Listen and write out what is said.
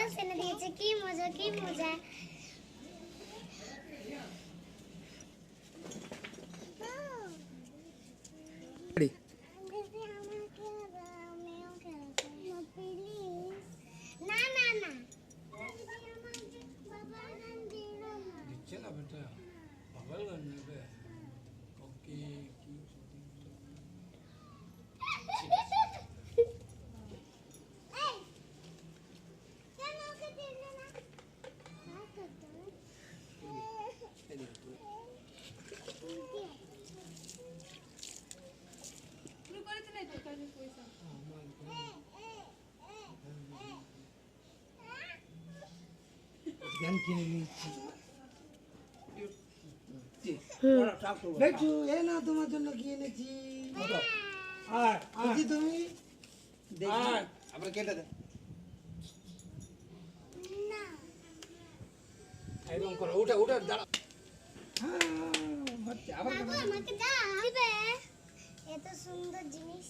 Noodles এনে দিয়েছে, কি মজা কি মজা। না না না দিচ্ছে না বেটা, বাবার গান নেবে। ওকে কি জ্ঞান কিনে নিচ্ছি। এ না তোমার জন্য কি এনেছি। তুমি আবার কেটে দে। একদম করো, উঠা উঠা দাঁড়া। হ্যাঁ, আবার আমাকে দাও, এত সুন্দর জিনিস।